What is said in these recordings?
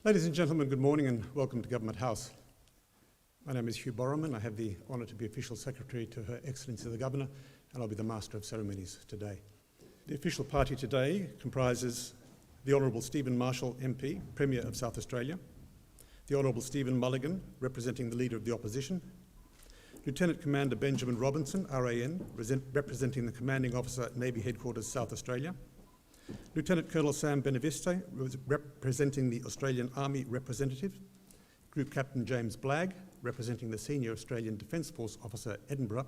Ladies and gentlemen, good morning and welcome to Government House. My name is Hugh Borroman. I have the honour to be Official Secretary to Her Excellency the Governor, and I'll be the Master of Ceremonies today. The official party today comprises the Honourable Stephen Marshall MP, Premier of South Australia, the Honourable Stephen Mulligan, representing the Leader of the Opposition, Lieutenant Commander Benjamin Robinson, RAN, representing the Commanding Officer at Navy Headquarters, South Australia, Lieutenant Colonel Sam Benaviste, representing the Australian Army Representative, Group Captain James Blagg, representing the Senior Australian Defence Force Officer, Edinburgh,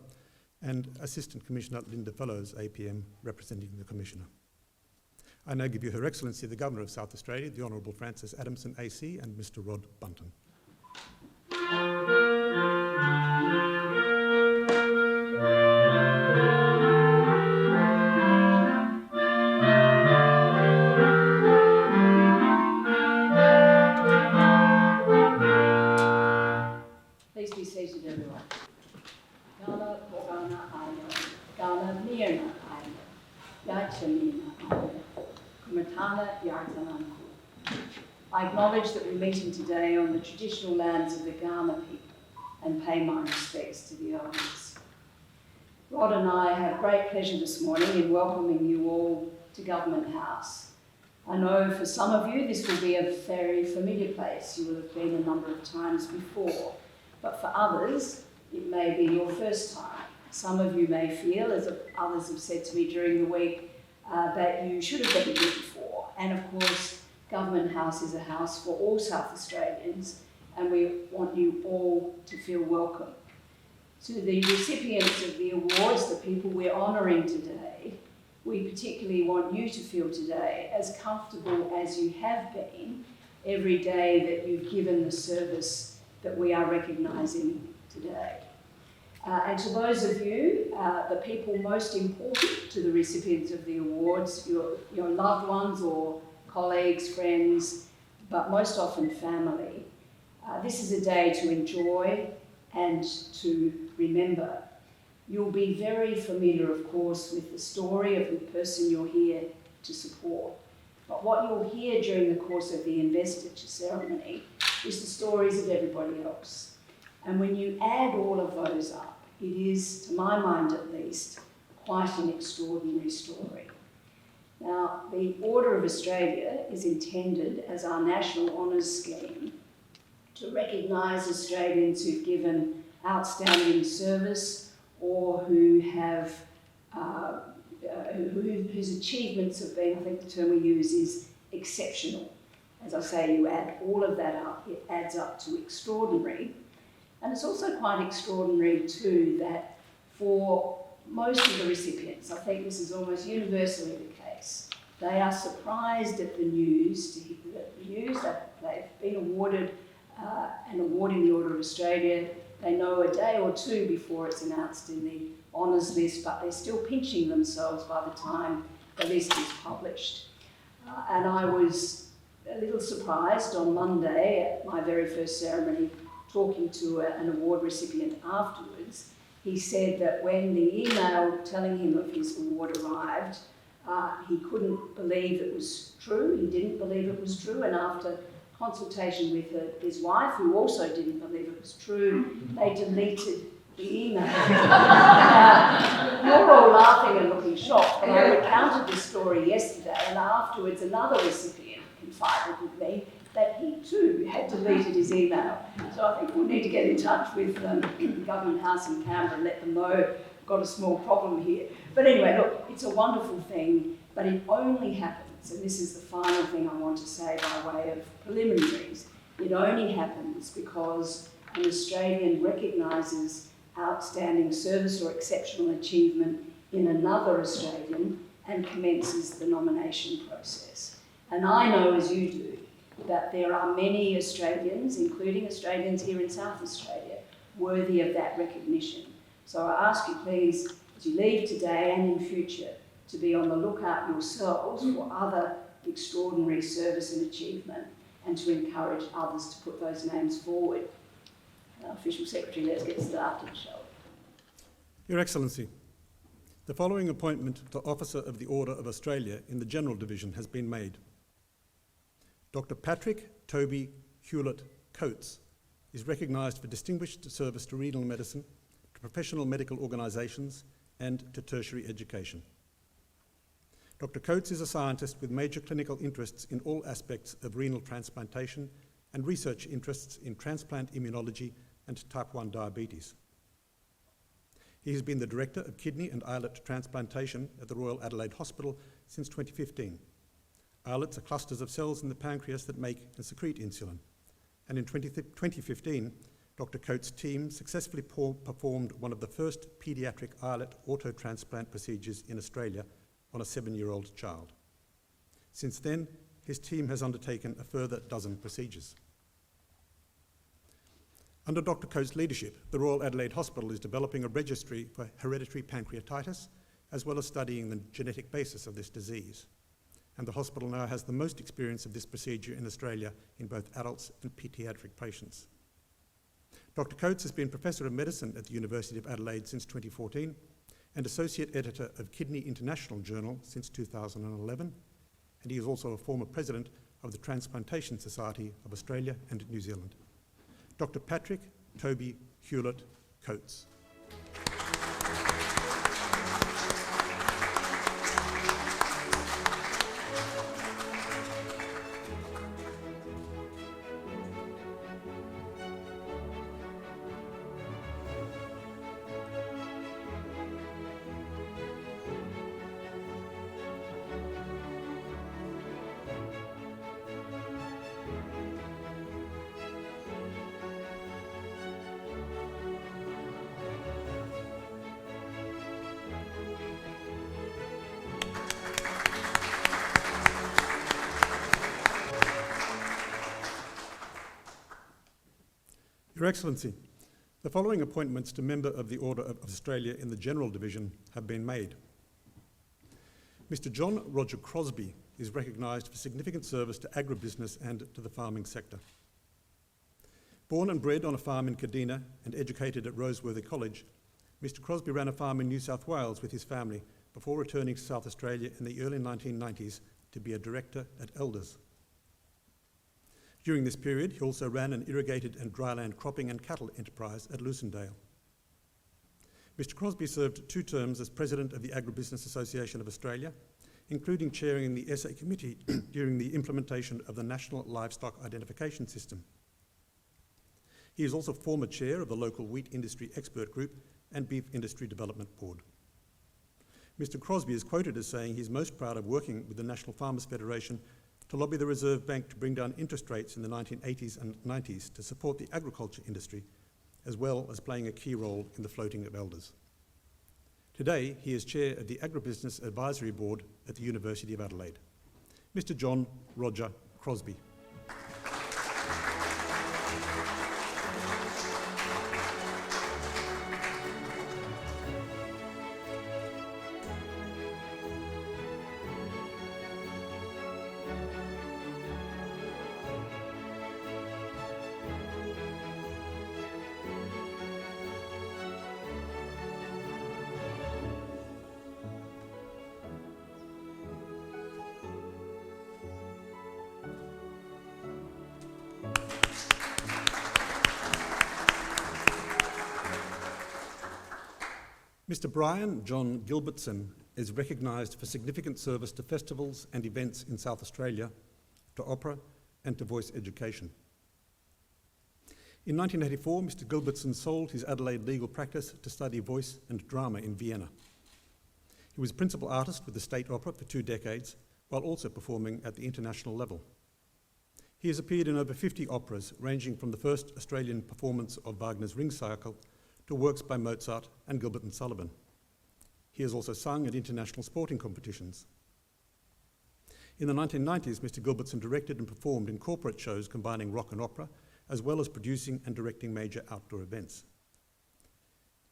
and Assistant Commissioner Linda Fellows, APM, representing the Commissioner. I now give you Her Excellency the Governor of South Australia, the Honourable Francis Adamson AC, and Mr Rod Bunton. Please be seated, everyone. Gana Pogana Aina, Gana Mirna Aina, Yachamina Aina, Kumatana Yartanana. I acknowledge that we're meeting today on the traditional lands of the Gana people and pay my respects to the elders. Rod and I have great pleasure this morning in welcoming you all to Government House. I know for some of you this will be a very familiar place. You will have been a number of times before. But for others, it may be your first time. Some of you may feel, as others have said to me during the week, that you should have been here before. And of course, Government House is a house for all South Australians, and we want you all to feel welcome. To the recipients of the awards, the people we're honouring today, we particularly want you to feel today as comfortable as you have been every day that you've given the service that we are recognising today. And to those of you, the people most important to the recipients of the awards, your loved ones or colleagues, friends, but most often family, this is a day to enjoy and to remember. You'll be very familiar, of course, with the story of the person you're here to support. But what you'll hear during the course of the investiture ceremony is the stories of everybody else. And when you add all of those up, it is, to my mind at least, quite an extraordinary story. Now, the Order of Australia is intended as our national honours scheme to recognise Australians who've given outstanding service or who have whose achievements have been, I think the term we use is exceptional. As I say, you add all of that up, it adds up to extraordinary. And it's also quite extraordinary too that for most of the recipients, I think this is almost universally the case, they are surprised at the news, that they've been awarded an award in the Order of Australia. They know a day or two before it's announced in the honours list, but they're still pinching themselves by the time the list is published. And I was a little surprised on Monday at my very first ceremony talking to an award recipient afterwards. He said that when the email telling him of his award arrived, he couldn't believe it was true. He didn't believe it was true, and after consultation with his wife, who also didn't believe it was true, they deleted the email. You're all laughing and looking shocked, but I recounted this story yesterday, and afterwards another recipient confided with me that he too had deleted his email. So I think we'll need to get in touch with Government House in Canberra and let them know we've got a small problem here. But anyway, look, it's a wonderful thing, but it only happens, and this is the final thing I want to say by way of preliminaries, it only happens because an Australian recognises outstanding service or exceptional achievement in another Australian and commences the nomination process. And I know, as you do, that there are many Australians, including Australians here in South Australia, worthy of that recognition. So I ask you please, as you leave today and in future, to be on the lookout yourselves for other extraordinary service and achievement, and to encourage others to put those names forward. Official Secretary, let's get started, shall we? Your Excellency, the following appointment to Officer of the Order of Australia in the General Division has been made. Dr. Patrick Toby Hewlett-Coates is recognised for distinguished service to renal medicine, to professional medical organisations, and to tertiary education. Dr. Coates is a scientist with major clinical interests in all aspects of renal transplantation and research interests in transplant immunology and type 1 diabetes. He has been the Director of Kidney and Islet Transplantation at the Royal Adelaide Hospital since 2015. Islets are clusters of cells in the pancreas that make and secrete insulin. And in 2015, Dr. Coates' team successfully performed one of the first paediatric islet auto-transplant procedures in Australia on a 7-year-old child. Since then, his team has undertaken a further dozen procedures. Under Dr. Coates' leadership, the Royal Adelaide Hospital is developing a registry for hereditary pancreatitis, as well as studying the genetic basis of this disease. And the hospital now has the most experience of this procedure in Australia in both adults and paediatric patients. Dr. Coates has been Professor of Medicine at the University of Adelaide since 2014 and Associate Editor of Kidney International Journal since 2011, and he is also a former President of the Transplantation Society of Australia and New Zealand. Dr. Patrick Toby Hewlett-Coates. Your Excellency, the following appointments to Member of the Order of Australia in the General Division have been made. Mr. John Roger Crosby is recognised for significant service to agribusiness and to the farming sector. Born and bred on a farm in Kadina and educated at Roseworthy College, Mr. Crosby ran a farm in New South Wales with his family before returning to South Australia in the early 1990s to be a director at Elders. During this period, he also ran an irrigated and dryland cropping and cattle enterprise at Lucendale. Mr. Crosby served 2 terms as President of the Agribusiness Association of Australia, including chairing the SA Committee during the implementation of the National Livestock Identification System. He is also former chair of the local Wheat Industry Expert Group and Beef Industry Development Board. Mr. Crosby is quoted as saying he's most proud of working with the National Farmers Federation to lobby the Reserve Bank to bring down interest rates in the 1980s and 90s to support the agriculture industry, as well as playing a key role in the floating of elders. Today, he is chair of the Agribusiness Advisory Board at the University of Adelaide. Mr. John Roger Crosby. Mr. Brian John Gilbertson is recognised for significant service to festivals and events in South Australia, to opera and to voice education. In 1984, Mr. Gilbertson sold his Adelaide legal practice to study voice and drama in Vienna. He was principal artist with the State Opera for 2 decades, while also performing at the international level. He has appeared in over 50 operas, ranging from the first Australian performance of Wagner's Ring Cycle to works by Mozart and Gilbert and Sullivan. He has also sung at international sporting competitions. In the 1990s, Mr. Gilbertson directed and performed in corporate shows combining rock and opera, as well as producing and directing major outdoor events.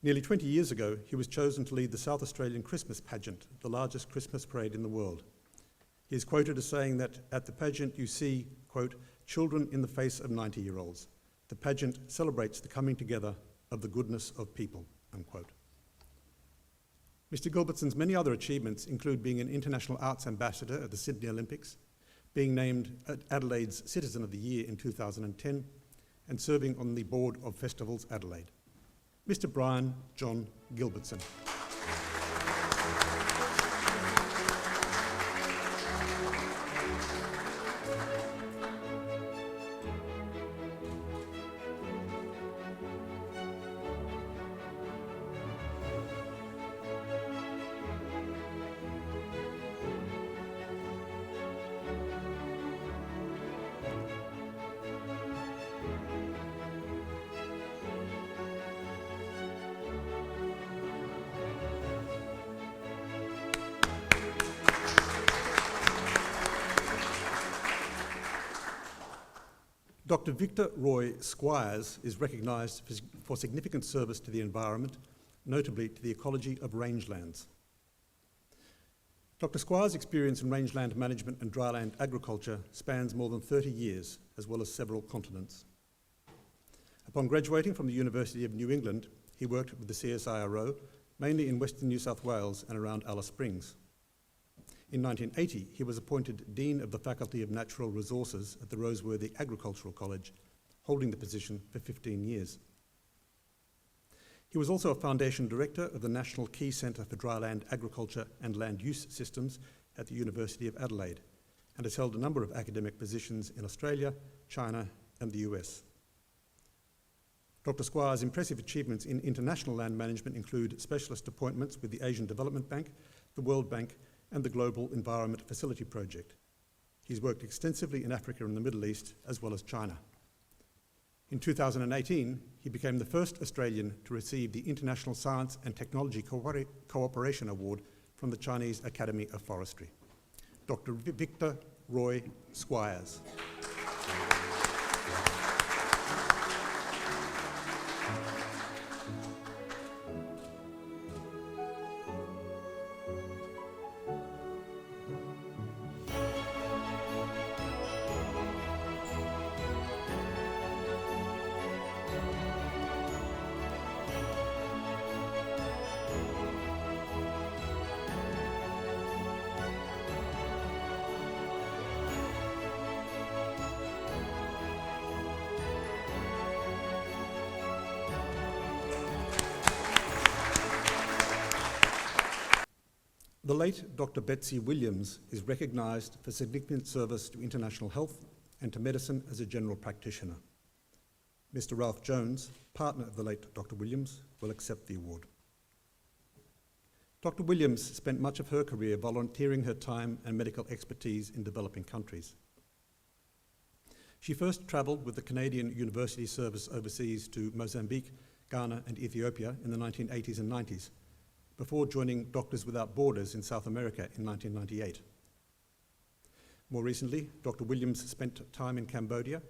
Nearly 20 years ago, he was chosen to lead the South Australian Christmas pageant, the largest Christmas parade in the world. He is quoted as saying that at the pageant you see, quote, children in the face of 90-year-olds. The pageant celebrates the coming together of the goodness of people, unquote. Mr. Gilbertson's many other achievements include being an international arts ambassador at the Sydney Olympics, being named Adelaide's Citizen of the Year in 2010, and serving on the board of Festivals Adelaide. Mr. Brian John Gilbertson. Dr. Victor Roy Squires is recognised for significant service to the environment, notably to the ecology of rangelands. Dr. Squires' experience in rangeland management and dryland agriculture spans more than 30 years, as well as several continents. Upon graduating from the University of New England, he worked with the CSIRO, mainly in Western New South Wales and around Alice Springs. In 1980, he was appointed Dean of the Faculty of Natural Resources at the Roseworthy Agricultural College, holding the position for 15 years. He was also a Foundation Director of the National Key Centre for Dryland Agriculture and Land Use Systems at the University of Adelaide, and has held a number of academic positions in Australia, China, and the US. Dr. Squires' impressive achievements in international land management include specialist appointments with the Asian Development Bank, the World Bank, and the Global Environment Facility Project. He's worked extensively in Africa and the Middle East, as well as China. In 2018, he became the first Australian to receive the International Science and Technology Cooperation Award from the Chinese Academy of Forestry. Dr. Victor Roy Squires. The late Dr. Betsy Williams is recognised for significant service to international health and to medicine as a general practitioner. Mr. Ralph Jones, partner of the late Dr. Williams, will accept the award. Dr. Williams spent much of her career volunteering her time and medical expertise in developing countries. She first travelled with the Canadian University Service overseas to Mozambique, Ghana, and Ethiopia in the 1980s and 90s, before joining Doctors Without Borders in South America in 1998. More recently, Dr. Williams spent time in Cambodia,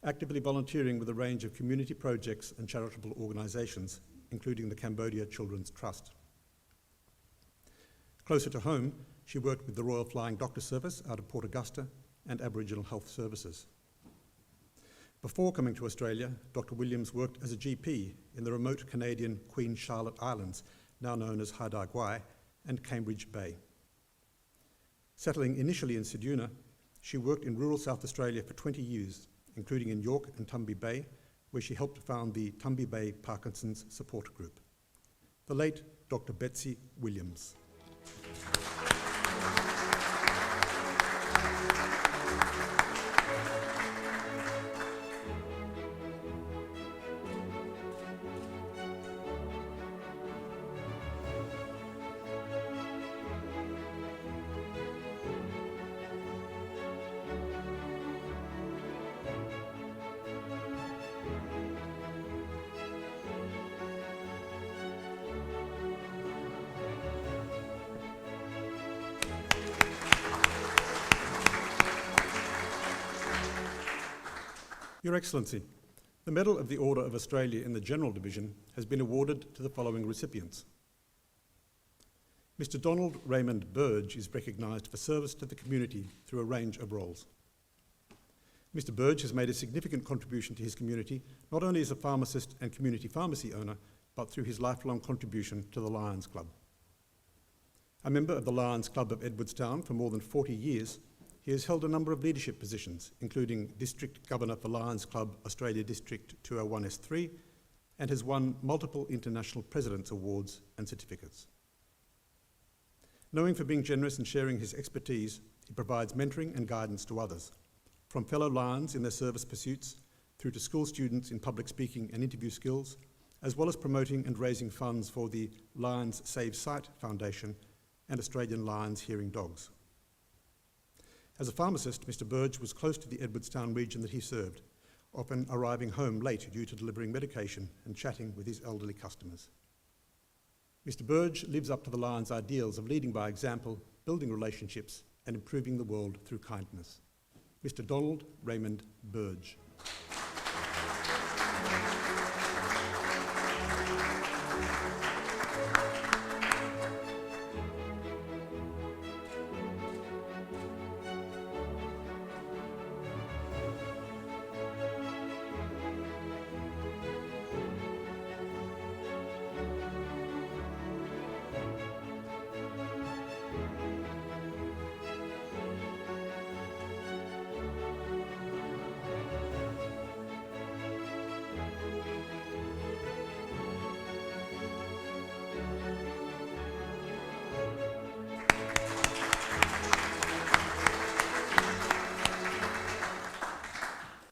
actively volunteering with a range of community projects and charitable organisations, including the Cambodia Children's Trust. Closer to home, she worked with the Royal Flying Doctor Service out of Port Augusta and Aboriginal Health Services. Before coming to Australia, Dr. Williams worked as a GP in the remote Canadian Queen Charlotte Islands, now known as Haida Gwaii, and Cambridge Bay. Settling initially in Ceduna, she worked in rural South Australia for 20 years, including in York and Tumby Bay, where she helped found the Tumby Bay Parkinson's Support Group. The late Dr. Betsy Williams. Your Excellency, the Medal of the Order of Australia in the General Division has been awarded to the following recipients. Mr. Donald Raymond Burge is recognised for service to the community through a range of roles. Mr. Burge has made a significant contribution to his community, not only as a pharmacist and community pharmacy owner, but through his lifelong contribution to the Lions Club. A member of the Lions Club of Edwardstown for more than 40 years, he has held a number of leadership positions, including District Governor for Lions Club Australia District 201S3, and has won multiple International President's Awards and certificates. Knowing for being generous and sharing his expertise, he provides mentoring and guidance to others, from fellow Lions in their service pursuits through to school students in public speaking and interview skills, as well as promoting and raising funds for the Lions Save Sight Foundation and Australian Lions Hearing Dogs. As a pharmacist, Mr. Burge was close to the Edwardstown region that he served, often arriving home late due to delivering medication and chatting with his elderly customers. Mr. Burge lives up to the Lions' ideals of leading by example, building relationships, and improving the world through kindness. Mr. Donald Raymond Burge.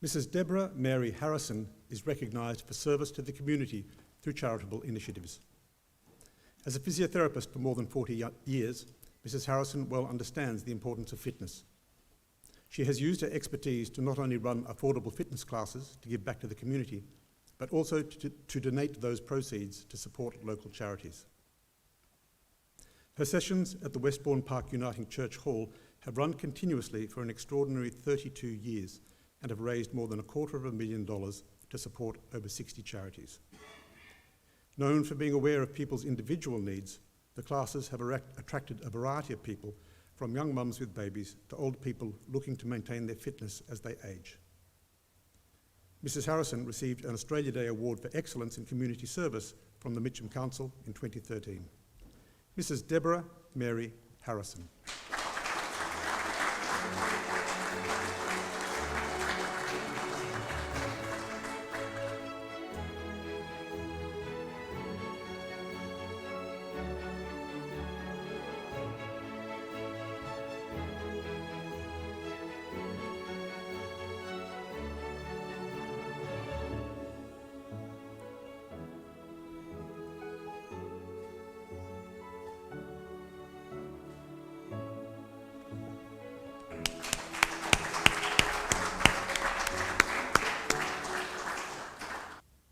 Mrs. Deborah Mary Harrison is recognised for service to the community through charitable initiatives. As a physiotherapist for more than 40 years, Mrs. Harrison well understands the importance of fitness. She has used her expertise to not only run affordable fitness classes to give back to the community, but also to donate those proceeds to support local charities. Her sessions at the Westbourne Park Uniting Church Hall have run continuously for an extraordinary 32 years, and have raised more than $250,000 to support over 60 charities. Known for being aware of people's individual needs, the classes have attracted a variety of people, from young mums with babies to old people looking to maintain their fitness as they age. Mrs. Harrison received an Australia Day Award for Excellence in Community Service from the Mitcham Council in 2013. Mrs. Deborah Mary Harrison.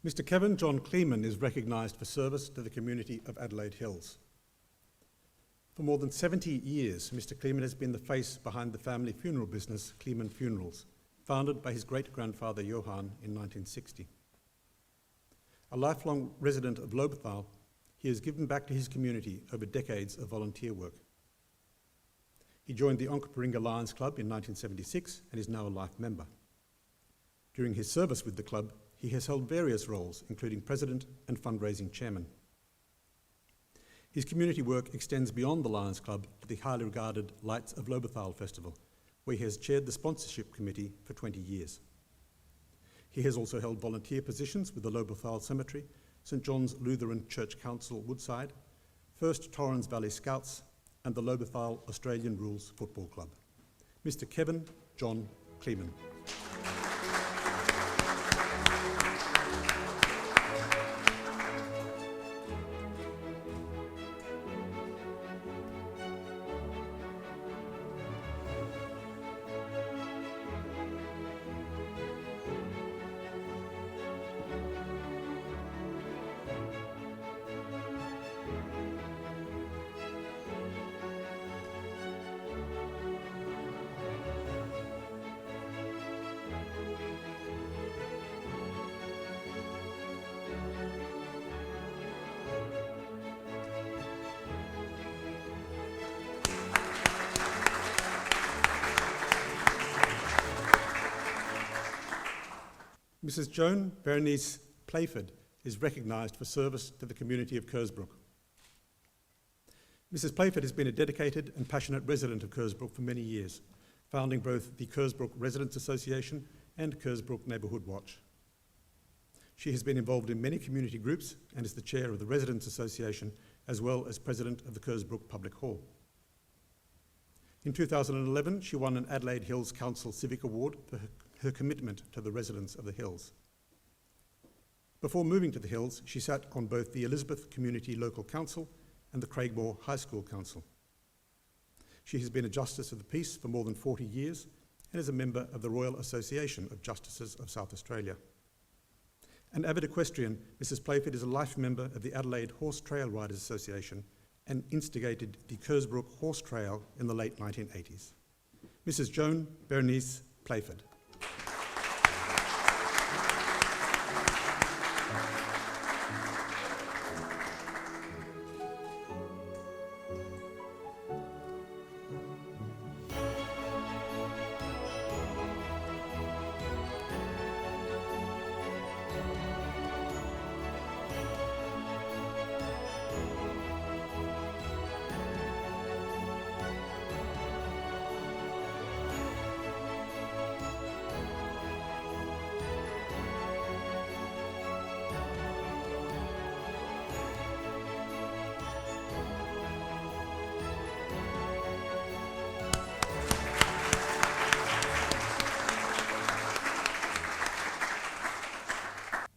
Mr. Kevin John Clement is recognised for service to the community of Adelaide Hills. For more than 70 years, Mr. Clement has been the face behind the family funeral business, Clement Funerals, founded by his great-grandfather Johan in 1960. A lifelong resident of Lobethal, he has given back to his community over decades of volunteer work. He joined the Onkaparinga Lions Club in 1976 and is now a life member. During his service with the club, he has held various roles, including president and fundraising chairman. His community work extends beyond the Lions Club to the highly regarded Lights of Lobethal Festival, where he has chaired the sponsorship committee for 20 years. He has also held volunteer positions with the Lobethal Cemetery, St John's Lutheran Church Council Woodside, First Torrens Valley Scouts, and the Lobethal Australian Rules Football Club. Mr. Kevin John Clement. Mrs. Joan Berenice Playford is recognised for service to the community of Kersbrook. Mrs. Playford has been a dedicated and passionate resident of Kersbrook for many years, founding both the Kersbrook Residents Association and Kersbrook Neighbourhood Watch. She has been involved in many community groups and is the chair of the Residents Association as well as president of the Kersbrook Public Hall. In 2011, she won an Adelaide Hills Council Civic Award for her commitment to the residents of the Hills. Before moving to the Hills, she sat on both the Elizabeth Community Local Council and the Craigmore High School Council. She has been a Justice of the Peace for more than 40 years and is a member of the Royal Association of Justices of South Australia. An avid equestrian, Mrs. Playford is a life member of the Adelaide Horse Trail Riders Association and instigated the Kersbrook Horse Trail in the late 1980s. Mrs. Joan Berenice Playford.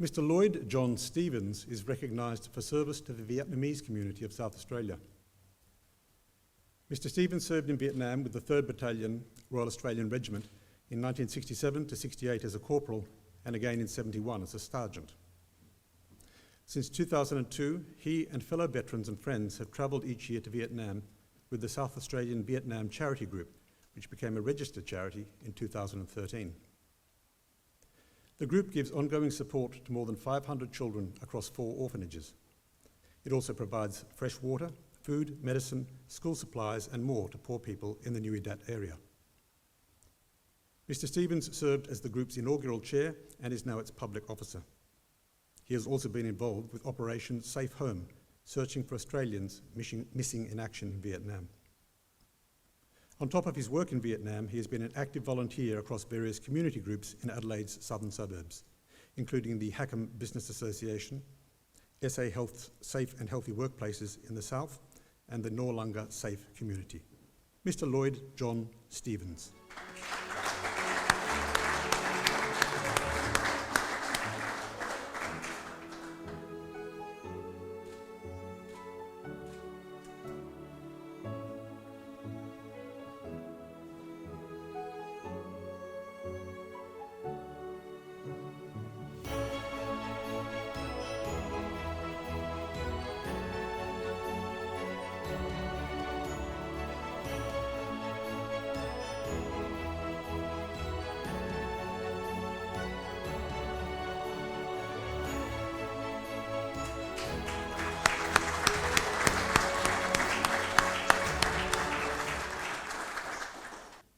Mr. Lloyd John Stevens is recognised for service to the Vietnamese community of South Australia. Mr. Stevens served in Vietnam with the 3rd Battalion Royal Australian Regiment in 1967 to 68 as a corporal and again in 71 as a sergeant. Since 2002, he and fellow veterans and friends have travelled each year to Vietnam with the South Australian Vietnam Charity Group, which became a registered charity in 2013. The group gives ongoing support to more than 500 children across 4 orphanages. It also provides fresh water, food, medicine, school supplies and more to poor people in the Nui Dat area. Mr. Stevens served as the group's inaugural chair and is now its public officer. He has also been involved with Operation Safe Home, searching for Australians missing in action in Vietnam. On top of his work in Vietnam, he has been an active volunteer across various community groups in Adelaide's southern suburbs, including the Hackham Business Association, SA Health Safe and Healthy Workplaces in the south, and the Noarlunga Safe Community. Mr. Lloyd John Stevens.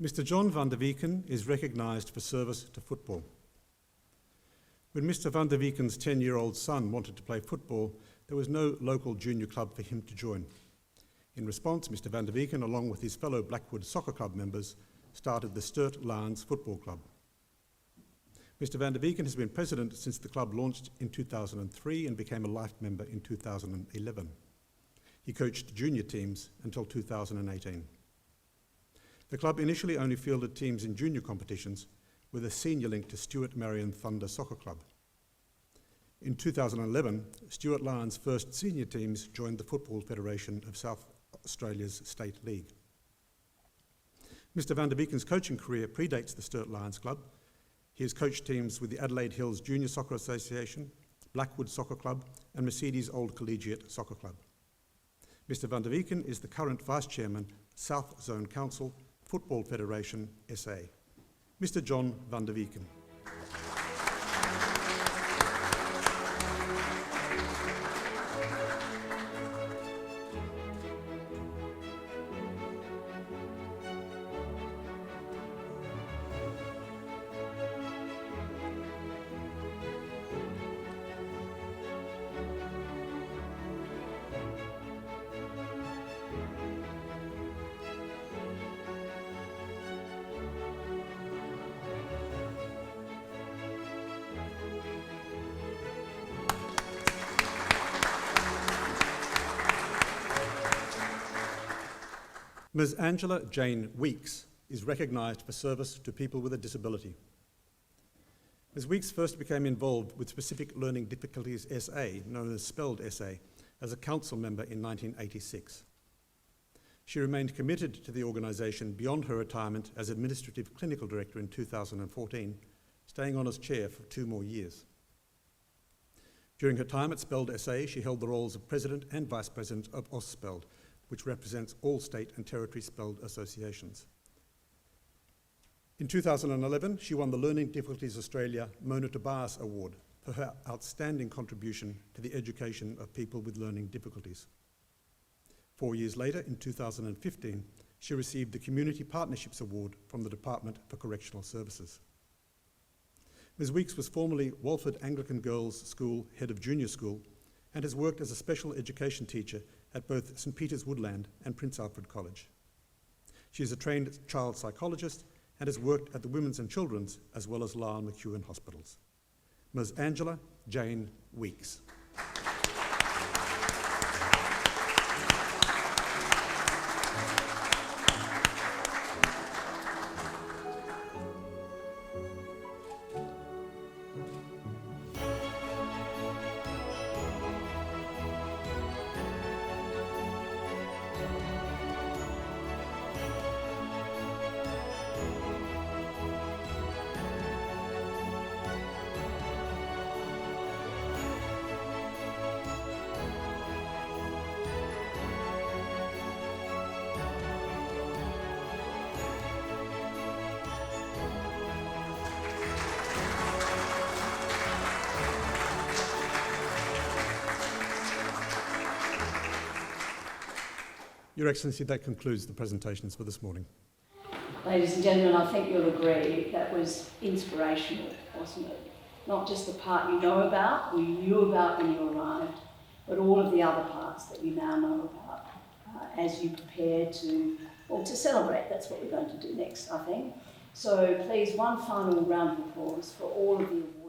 Mr. John van der Wieken is recognised for service to football. When Mr. van der Wieken's 10-year-old son wanted to play football, there was no local junior club for him to join. In response, Mr. van der Wieken, along with his fellow Blackwood Soccer Club members, started the Sturt Lions Football Club. Mr. van der Wieken has been president since the club launched in 2003 and became a life member in 2011. He coached junior teams until 2018. The club initially only fielded teams in junior competitions with a senior link to Stuart Marion Thunder Soccer Club. In 2011, Stuart Lions' first senior teams joined the Football Federation of South Australia's State League. Mr. van der Wieken's coaching career predates the Sturt Lions Club. He has coached teams with the Adelaide Hills Junior Soccer Association, Blackwood Soccer Club and Mercedes Old Collegiate Soccer Club. Mr. van der Wieken is the current Vice Chairman, South Zone Council, Football Federation, SA. Mr. John van der Wieken. Ms. Angela Jane Weeks is recognised for service to people with a disability. Ms. Weeks first became involved with Specific Learning Difficulties SA, known as Spelled SA, as a council member in 1986. She remained committed to the organisation beyond her retirement as Administrative Clinical Director in 2014, staying on as chair for 2 more years. During her time at Spelled SA, she held the roles of President and Vice President of AusSpelled, which represents all state and territory spelled associations. In 2011, she won the Learning Difficulties Australia Mona Tobias Award for her outstanding contribution to the education of people with learning difficulties. 4 years later, in 2015, she received the Community Partnerships Award from the Department for Correctional Services. Ms. Weeks was formerly Walford Anglican Girls' School Head of Junior School and has worked as a special education teacher at both St Peter's Woodland and Prince Alfred College. She is a trained child psychologist and has worked at the Women's and Children's as well as Lyell McEwen hospitals. Ms. Angela Jane Weeks. Your Excellency, that concludes the presentations for this morning. Ladies and gentlemen, I think you'll agree that was inspirational, wasn't it? Not just the part you know about, or you knew about when you arrived, but all of the other parts that you now know about as you prepare to celebrate. That's what we're going to do next, I think. So please, one final round of applause for all of the awards.